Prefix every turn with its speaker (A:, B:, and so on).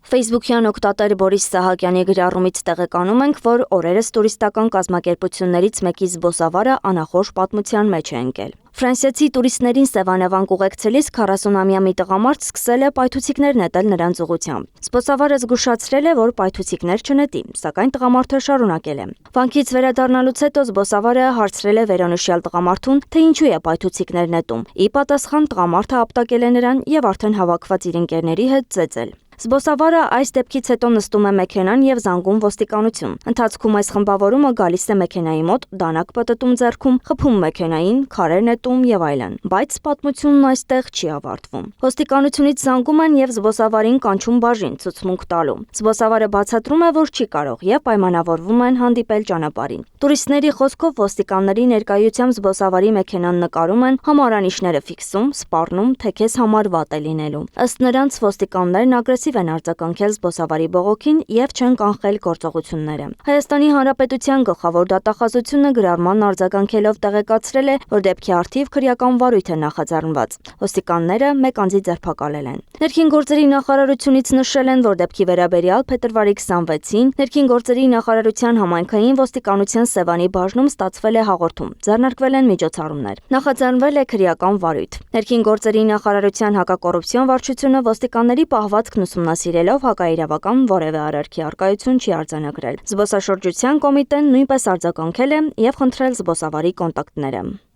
A: Facebook-յան օգտատեր Բորիս Սահակյանի գրառումից տեղեկանում ենք, որ օրերս տուրիստական կազմակերպություններից մեկի զբոսավարը անախորժ պատմության մեջ է ընկել։ Ֆրանսիացի տուրիստներին Սևանավանք ուղեկցելիս 40-ամյա մի տղամարդ սկսել է պայթուցիկներ նետել նրանց ուղղությամբ։ Զբոսավարը զգուշացրել է, որ պայթուցիկներ չնետի, սակայն տղամարդը շարունակել է։ Վանքից վերադառնալուց հետո զբոսավարը հարցրել է վերոնշյալ տղամարդուն, թե ինչու է պայթուցիկներ նետում։ Ի պատասխան տղամարդը ապտակել է նրան եւ արդեն հավաքված իր ընկերների հետ ծեծել։ Զբոսավարը այս դեպքից հետո նստում է մեքենան եւ զանգում ոստիկանություն։ Ընթացքում այս խմբավորումը գալիս է մեքենայի մոտ, դանակ պտտում ձեռքում, խփում մեքենային, քարեր նետում եւ այլն։ Բայց պատմությունն այստեղ չի ավարտվում։ Ոստիկանությունից զանգում են եւ զբոսավարին կանչում բաժին ցուցմունք տալու։ Զբոսավարը բացատրում է, որ չի կարող եւ պայմանավորվում են հանդիպել ճանապարհին։ Տուրիստների խոսքով ոստիկանների ներկայությամբ զբոսավարի մեքենան նկարում են, համարանիշները ֆիքսում, սպառնում, թե քեզ համար վատ է լինելու։ Ըստ նրանց ոստիկաններն ագրեսիվ են արձագանքել զբոսավարի բողոքին եւ չեն կանխել գործողությունները։ Հայաստանի Հանրապետության գլխավոր դատախազությունը գրառման արձագանքելով տեղեկացրել է, որ դեպքի առթիվ քրեական վարույթ է նախաձեռնված։ Ոստիկանները մեկ անձի ձերբակալել են։ Ներքին գործերի նախարարությունից նշել են, որ դեպքի վերաբերյալ փետրվարի 26-ին Ներքին գործերի նախարարության համայնքային ոստիկանության Սևանի բաժնում ստացվել է հաղորդում։ Ձեռնարկվել են միջոցառումներ։ Նախաձեռնվել է քրեական վարույթ։ Ներքին գործերի նախարարության հակակոռուպցիոն վարչությունը ոստիկանների պահվածքն ուսումնասիրելով հակաիրավական որևէ արարքի առկայություն չի արձանագրել։ Զբոսաշրջության կոմիտեն նույնպես արձագանքել է եւ խնդրել զբոսավարի կոնտակտները։